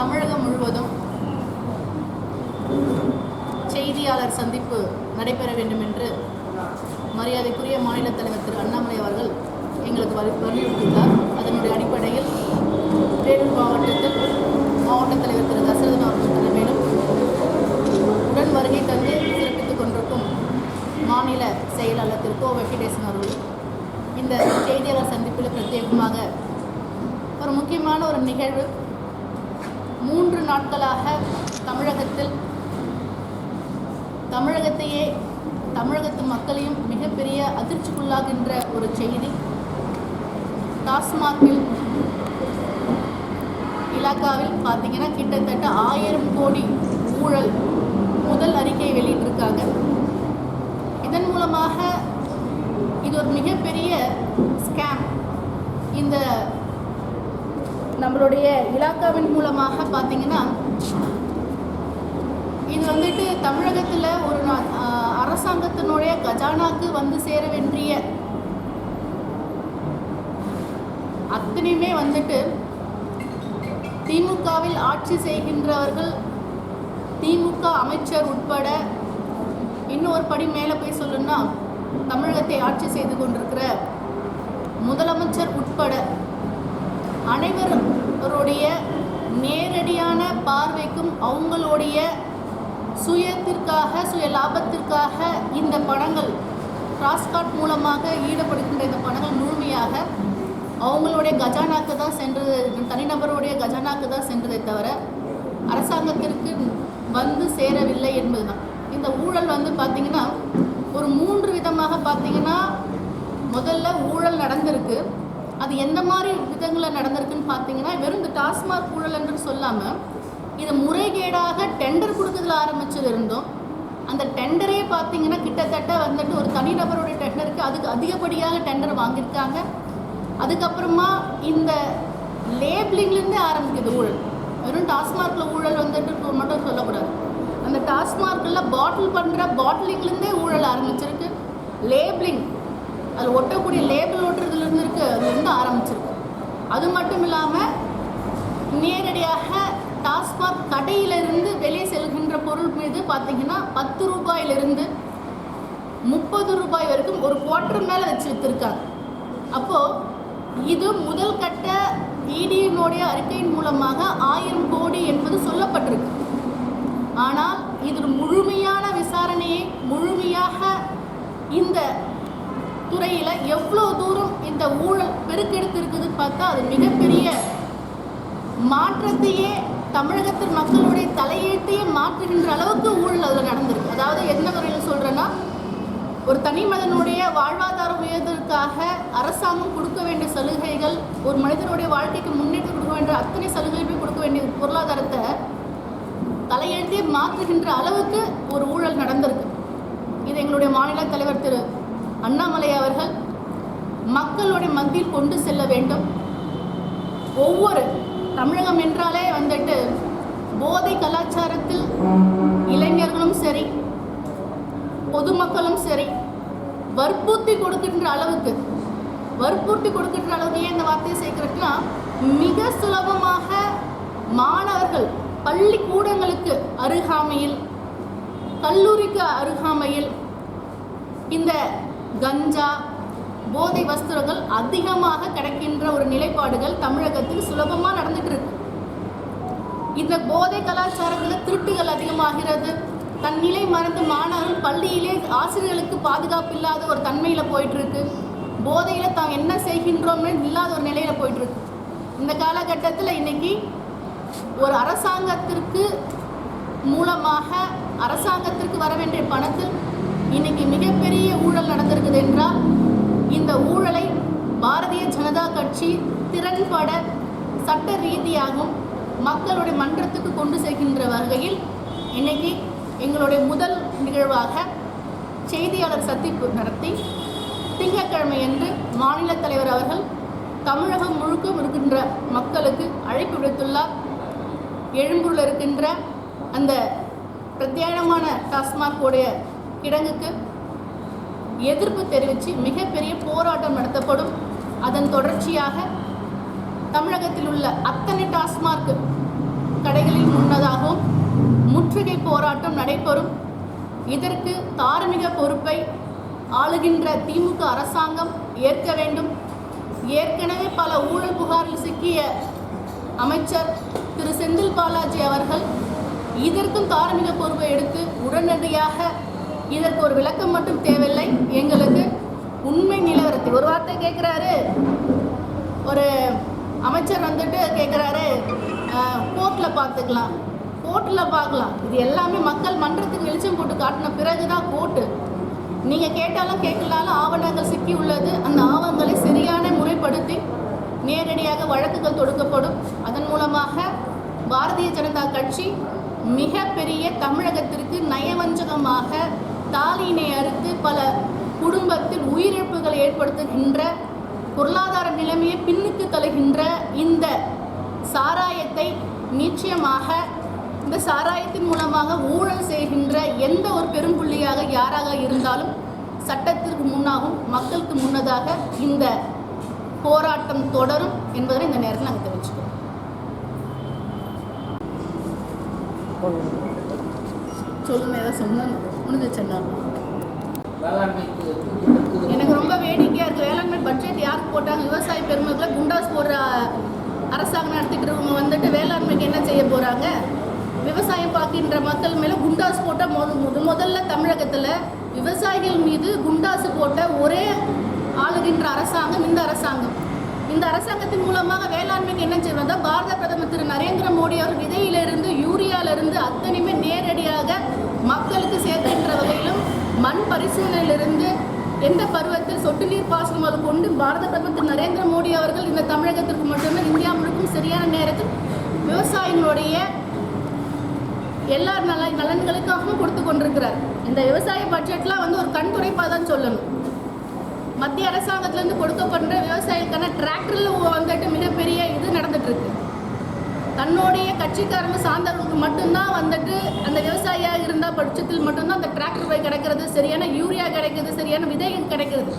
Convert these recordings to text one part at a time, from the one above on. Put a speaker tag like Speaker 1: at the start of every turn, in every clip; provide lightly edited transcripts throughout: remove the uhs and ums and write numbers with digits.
Speaker 1: தமிழகம் முழுவதும் செய்தியாளர் சந்திப்பு நடைபெற வேண்டும் என்று மரியாதைக்குரிய மாநில தலைவர் திரு அண்ணாமலை அவர்கள் எங்களுக்கு வலியுறுத்தியுள்ளார். அதனுடைய அடிப்படையில் வேலூர் மாவட்டத்தில் மாவட்ட தலைவர் திரு தசரதன் அவர்கள் தலைமையிலும் உடன் வருகை தந்து சிறப்பித்துக் கொண்டிருக்கும் மாநில செயலாளர் திரு கோ வெங்கடேசன் அவர்கள் இந்த செய்தியாளர் சந்திப்பில் பிரத்யேகமாக ஒரு முக்கியமான ஒரு நிகழ்வு. 3 நாட்களாக தமிழகத்து மக்களையும் மிகப்பெரிய அதிர்ச்சிக்குள்ளாகின்ற ஒரு செய்தி. டாஸ்மாகில் இலாக்காவில் பார்த்தீங்கன்னா கிட்டத்தட்ட 1000 கோடி ஊழல் முதல் அறிக்கை வெளியிட்டிருக்காங்க. இதன் மூலமாக இது ஒரு மிகப்பெரிய ஸ்கேம். இந்த நம்மளுடைய இலாக்காவின் மூலமாக பார்த்தீங்கன்னா இது வந்துட்டு தமிழகத்தில் ஒரு அரசாங்கத்தினுடைய கஜானாக்கு வந்து சேர வேண்டிய அத்தனையுமே வந்துட்டு திமுகவில் ஆட்சி செய்கின்றவர்கள், திமுக அமைச்சர் உட்பட, இன்னொரு படி மேலே போய் சொல்லணும்னா தமிழகத்தை ஆட்சி செய்து கொண்டிருக்கிற முதலமைச்சர் உட்பட அனைவருடைய நேரடியான பார்வைக்கும் அவங்களுடைய சுய லாபத்திற்காக இந்த பணங்கள் டாஸ்மாக் மூலமாக ஈடுபடுகின்ற இந்த பணங்கள் முழுமையாக அவங்களுடைய கஜானாக்கு தான் சென்றது, தனிநபருடைய கஜானாக்கு தான் சென்றதை தவிர அரசாங்கத்திற்கு வந்து சேரவில்லை என்பதுதான். இந்த ஊழல் வந்து பார்த்திங்கன்னா ஒரு 3 விதமாக பார்த்தீங்கன்னா முதல்ல ஊழல் நடந்திருக்கு. அது எந்த மாதிரி விதங்களில் நடந்திருக்குன்னு பார்த்தீங்கன்னா வெறும் இந்த டாஸ்மாக் ஊழல் என்று சொல்லாமல் இது முறைகேடாக டெண்டர் கொடுக்கறதுல ஆரம்பிச்சது இருந்தோம். அந்த டெண்டரே பார்த்தீங்கன்னா கிட்டத்தட்ட வந்துட்டு ஒரு தனிநபருடைய டெண்டருக்கு அதுக்கு அதிகப்படியாக டெண்டர் வாங்கியிருக்காங்க. அதுக்கப்புறமா இந்த லேபிளிங்லேருந்தே ஆரம்பிக்குது ஊழல். வெறும் டாஸ்மாகில் ஊழல் வந்துட்டு மட்டும் சொல்லக்கூடாது. அந்த டாஸ்மாகில் பாட்டில் பண்ணுற பாட்டிலிங்லேருந்தே ஊழல் ஆரம்பிச்சிருக்கு. லேபிளிங், அதில் ஒட்டக்கூடிய லேபிள் ஓட்டுறதுலேருந்து இருக்குது, அதுலேருந்து ஆரம்பிச்சிருக்கு. அது மட்டும் இல்லாமல் நேரடியாக டாஸ்மாக் கடையிலிருந்து வெளியே செல்கின்ற பொருள் மீது பார்த்தீங்கன்னா 10 ரூபாயிலிருந்து 30 ரூபாய் வரைக்கும் ஒரு குவார்டர் மேலே வச்சு விற்றுருக்காங்க. அப்போது இது முதல் கட்ட இடியினுடைய அறிக்கையின் மூலமாக 1000 கோடி என்பது சொல்லப்பட்டிருக்கு. ஆனால் இது முழுமையான விசாரணையை முழுமையாக இந்த துறையில் எவ்வளோ தூரம் இந்த ஊழல் பெருக்கெடுத்து இருக்குதுன்னு பார்த்தா அது மிகப்பெரிய மாற்றத்தையே, தமிழகத்தின் மக்களுடைய தலையெழுத்தையே மாற்றுகின்ற அளவுக்கு ஊழல் அதில் நடந்திருக்கு. அதாவது என்ன வரையில் சொல்கிறேன்னா, ஒரு தனி மனிதனுடைய வாழ்வாதாரம் உயர்வதற்காக அரசாங்கம் கொடுக்க வேண்டிய சலுகைகள், ஒரு மனிதனுடைய வாழ்க்கைக்கு முன்னேற்றம் கொடுக்க வேண்டிய அத்தனை சலுகைகளுமே கொடுக்க வேண்டிய பொருளாதாரத்தை தலையெழுத்தையே மாற்றுகின்ற அளவுக்கு ஒரு ஊழல் நடந்திருக்கு. இது எங்களுடைய மாநில தலைவர் திரு அண்ணாமலை அவர்கள் மக்களுடைய மத்தியில் கொண்டு செல்ல வேண்டும். ஒவ்வொரு தமிழகம் என்றாலே வந்துட்டு போதை கலாச்சாரத்தில் இளைஞர்களும் சரி பொதுமக்களும் சரி வற்புறுத்தி கொடுக்கின்ற அளவுக்கு ஏன் இந்த வார்த்தையை சேர்க்கிறதுனா, மிக சுலபமாக மாணவர்கள் பள்ளிக்கூடங்களுக்கு அருகாமையில், கல்லூரிக்கு அருகாமையில் இந்த கஞ்சா போதை வஸ்துகள் அதிகமாக கிடைக்கின்ற ஒரு நிலைப்பாடுகள் தமிழகத்தில் சுலபமாக நடந்துட்டு இருக்கு. இந்த போதை கலாச்சாரத்தில் திருட்டுகள் அதிகமாகிறது. தன் நிலை மறந்து மாணவர்கள் பள்ளியிலே ஆசிரியர்களுக்கு பாதுகாப்பு இல்லாத ஒரு தன்மையில் போயிட்டுருக்கு. போதையில் தான் என்ன செய்கின்றோம்னு இல்லாத ஒரு நிலையில் போயிட்டுருக்கு. இந்த காலகட்டத்தில் இன்றைக்கி ஒரு அரசாங்கத்திற்கு மூலமாக அரசாங்கத்திற்கு வர வேண்டிய பணத்தில் இன்றைக்கி மிகப்பெரிய ஊழல் நடந்திருக்குது என்றால், இந்த ஊழலை பாரதிய ஜனதா கட்சி திறன்பட சட்ட ரீதியாகவும் மக்களுடைய மன்றத்துக்கு கொண்டு சேர்க்கின்ற வகையில் இன்றைக்கி எங்களுடைய முதல் நிகழ்வாக செய்தியாளர் சந்திப்பு நடத்தி திங்கட்கிழமை என்று மாநில தலைவர் அவர்கள் தமிழகம் முழுக்க இருக்கின்ற மக்களுக்கு அழைப்பு விடுத்துள்ளார். எழும்பூரில் இருக்கின்ற அந்த பிரத்யேகமான டாஸ்மாகோடைய கிடங்குக்கு எதிர்ப்பு தெரிவித்து மிகப்பெரிய போராட்டம் நடத்தப்படும். அதன் தொடர்ச்சியாக தமிழகத்தில் உள்ள அத்தனை டாஸ்மாக் கடைகளில் முன்னதாகவும் முற்றுகை போராட்டம் நடைபெறும். இதற்கு தார்மீக பொறுப்பை ஆளுகின்ற திமுக அரசாங்கம் ஏற்க வேண்டும். ஏற்கனவே பல ஊழல் புகாரில் சிக்கிய அமைச்சர் திரு செந்தில் பாலாஜி அவர்கள் இதற்கும் தார்மீக பொறுப்பை எடுத்து உடனடியாக இதற்கு ஒரு விளக்கம் மட்டும் தேவையில்லை, எங்களுக்கு உண்மை நிலவரத்தை ஒரு வார்த்தை கேட்குறாரு. ஒரு அமைச்சர் வந்துட்டு கேட்குறாரு, கோர்ட்டில் பார்த்துக்கலாம், கோர்ட்டில் பார்க்கலாம். இது எல்லாமே மக்கள் மன்றத்துக்கு வெளிச்சம் போட்டு காட்டின பிறகு தான் கோர்ட்டு. நீங்கள் கேட்டாலும் கேட்கலாலும் ஆவணங்கள் சிக்கி உள்ளது. அந்த ஆவணங்களை சரியான முறைப்படுத்தி நேரடியாக வழக்குகள் தொடுக்கப்படும். அதன் மூலமாக பாரதிய ஜனதா கட்சி மிகப்பெரிய தமிழகத்திற்கு நயவஞ்சகமாக தாலியினை அறுத்து பல குடும்பத்தில் உயிரிழப்புகளை ஏற்படுத்துகின்ற பொருளாதார நிலைமையை பின்னுக்கு தள்ளுகின்ற இந்த சாராயத்தை நிச்சயமாக இந்த சாராயத்தின் மூலமாக ஊழல் செய்கின்ற எந்த ஒரு பெரும்புள்ளியாக யாராக இருந்தாலும் சட்டத்திற்கு முன்னாகவும் மக்களுக்கு முன்னதாக இந்த போராட்டம் தொடரும் என்பதை இந்த நேரத்தில் நாங்கள் தெரிவிச்சுக்கிறோம். சொல்லுங்க, ஏதாவது சொன்னால் முடிஞ்சிச்சுன்னா. எனக்கு ரொம்ப வேடிக்கையாக இருக்குது. வேளாண்மை பட்ஜெட் யாருக்கு போட்டாங்க? விவசாய பெருமக்களை குண்டாஸ் போடுற அரசாங்கம் நடத்திட்டு இருக்கவங்க வந்துட்டு வேளாண்மைக்கு என்ன செய்ய போகிறாங்க? விவசாயம் பார்க்கின்ற மக்கள் மேலே குண்டாஸ் போட்ட முதல்ல தமிழகத்தில் விவசாயிகள் மீது குண்டாசு போட்ட ஒரே ஆளுகின்ற அரசாங்கம் இந்த அரசாங்கம். இந்த அரசாங்கத்தின் மூலமாக வேளாண்மைக்கு என்ன செய்வாங்க? பாரத பிரதமர் திரு நரேந்திர மோடி அவர் விதையிலிருந்து யூரியாவிலிருந்து அத்தனையுமே நேரடியாக மக்களுக்கு சேர்க்கின்ற வகையிலும் மண் பரிசீலனையிலிருந்து எந்த பருவத்தில் சொட்டு நீர் பாசனம் கொண்டு பாரத பிரதமர் திரு நரேந்திர மோடி அவர்கள் இந்த தமிழகத்திற்கு மட்டுமே இந்தியா முழுக்கும் சரியான நேரத்தில் விவசாயிகளுடைய எல்லா நலன்களுக்காகவும் கொடுத்து கொண்டிருக்கிறார். இந்த விவசாய பட்ஜெட்லாம் ஒரு கண் துடைப்பாக தான் சொல்லணும். மத்திய அரசாங்கத்திலேருந்து கொடுக்கப்படுற விவசாயிகளுக்கான டிராக்டரில் வந்துட்டு மிகப்பெரிய இது நடந்துட்டு இருக்கு. தன்னுடைய கட்சிக்காரங்க சார்ந்தவர்களுக்கு மட்டும்தான் வந்துட்டு அந்த விவசாயியாக இருந்தால் பட்சத்தில் மட்டும்தான் அந்த டிராக்டர் போய் கிடைக்கிறது, சரியான யூரியா கிடைக்கிறது, சரியான விதைகள் கிடைக்கிறது.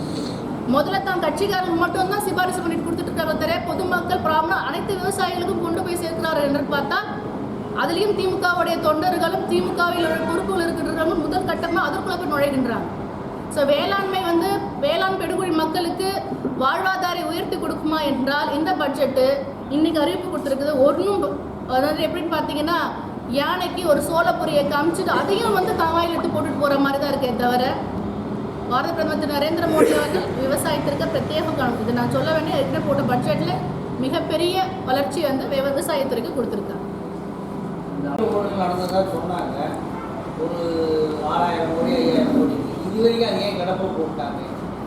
Speaker 1: முதல்ல தான் கட்சிக்காரங்க மட்டும்தான் சிபாரிசு பண்ணிட்டு கொடுத்துட்டு இருக்காங்க. பொதுமக்கள் ப்ராப்ளம் அனைத்து விவசாயிகளுக்கும் கொண்டு போய் சேர்க்கிறார் என்று பார்த்தா அதுலேயும் திமுகவுடைய தொண்டர்களும் திமுகவில் பொறுப்புகள் இருக்கிறவங்க முதல் கட்டமாக அதற்குள்ள போய் நுழைகின்றாங்க. ஸோ வேளாண்மை வேளாண் பெடுகுழி மக்களுக்கு வாழ்வாதார உயர்த்தி கொடுக்குமா என்றால் இந்த பட்ஜெட்டு இன்னைக்கு அறிவிப்பு கொடுத்துருக்குது. ஒன்றும் அதாவது எப்படின்னு பார்த்தீங்கன்னா யானைக்கு ஒரு சோளப்பொரியை காமிச்சிட்டு அதையும் தவாயில் எடுத்து போட்டுட்டு போகிற மாதிரி தான் இருக்கே தவிர பாரத பிரதமர் திரு நரேந்திர மோடி அவர்கள் விவசாயத்திற்கு பிரத்யேகம் காணும். இது நான் சொல்ல வேண்டிய ஏற்கனவே போட்ட பட்ஜெட்டில் மிகப்பெரிய வளர்ச்சி விவசாயத்திற்கு கொடுத்துருக்காங்க.
Speaker 2: நடந்ததா சொன்னாங்க. ஒரு 6000 கோடி 5000 கோடி இதுவரைக்கும் அது ஏன் கிடப்ப போட்டாங்க?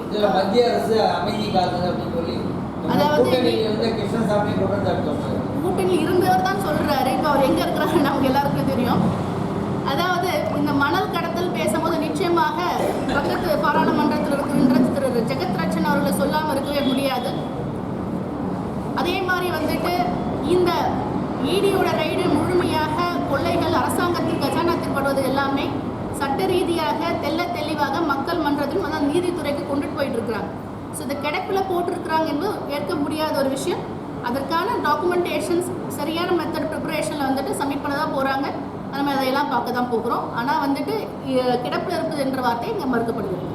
Speaker 2: இதில் மத்திய அரசு அமைதி காக்குது அப்படின்னு சொல்லி கிருஷ்ணசாமி
Speaker 1: கூட்டணியில் இருந்தவர் தான் சொல்றாரு. இப்போ அவர் எங்க இருக்கிறாரு நமக்கு எல்லாருக்கும் தெரியும். அதாவது இந்த மணல் கடத்தல் பேசும்போது நிச்சயமாக பக்கத்து பாராளுமன்றத்தில் இருக்கின்ற திரு ஜெகத் ரட்சன் அவர்களை சொல்லாமல் இருக்கவே முடியாது. அதே மாதிரி இந்த ஈடியோட ரைடு முழுமையாக கொள்ளைகள் அரசாங்கத்தின் கஜானாத்தில் படுவது எல்லாமே சட்ட ரீதியாக தெளிவாக மக்கள் மன்றத்திலும் அதான் நீதித்துறைக்கு கொண்டுட்டு போயிட்டு இருக்கிறாங்க. ஸோ இந்த கிடப்பில் போட்டிருக்கிறாங்க என்பது ஏற்க முடியாத ஒரு விஷயம். அதற்கான டாக்குமெண்டேஷன்ஸ் சரியான மெத்தட் ப்ரிப்பரேஷனில் சப்மிட் பண்ண தான் போகிறாங்க. நம்ம அதையெல்லாம் பார்க்க தான் போகிறோம். ஆனால் கிடப்பில் இருப்பது என்ற வார்த்தை இங்கே மறுக்கப்படுகிறது.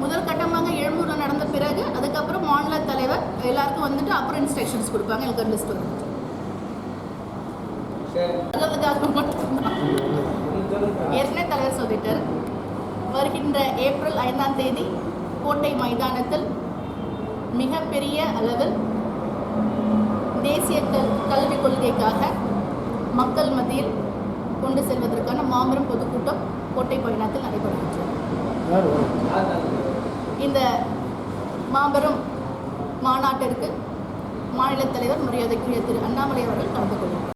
Speaker 1: முதல் கட்டமாக 700 நடந்த பிறகு அதுக்கப்புறம் மாநில தலைவர் எல்லாருக்கும் அப்புறம் இன்ஸ்ட்ரக்ஷன்ஸ் கொடுப்பாங்க. எனக்கு லிஸ்ட் வரும். ஏற்கனவே தலைவர் சொல்லிட்டார். வருகின்ற ஏப்ரல் 5ஆம் தேதி கோட்டை மைதானத்தில் மிகப்பெரிய அளவில் தேசிய கல்விக் கொள்கைக்காக மக்கள் மத்தியில் கொண்டு செல்வதற்கான மாபெரும் பொதுக்கூட்டம் கோட்டை மைதானத்தில் நடைபெறுகின்றது. இந்த மாபெரும் மாநாட்டிற்கு மாநில தலைவர் மரியாதைக்குரிய திரு அண்ணாமலை அவர்கள் கலந்து கொள்வார்.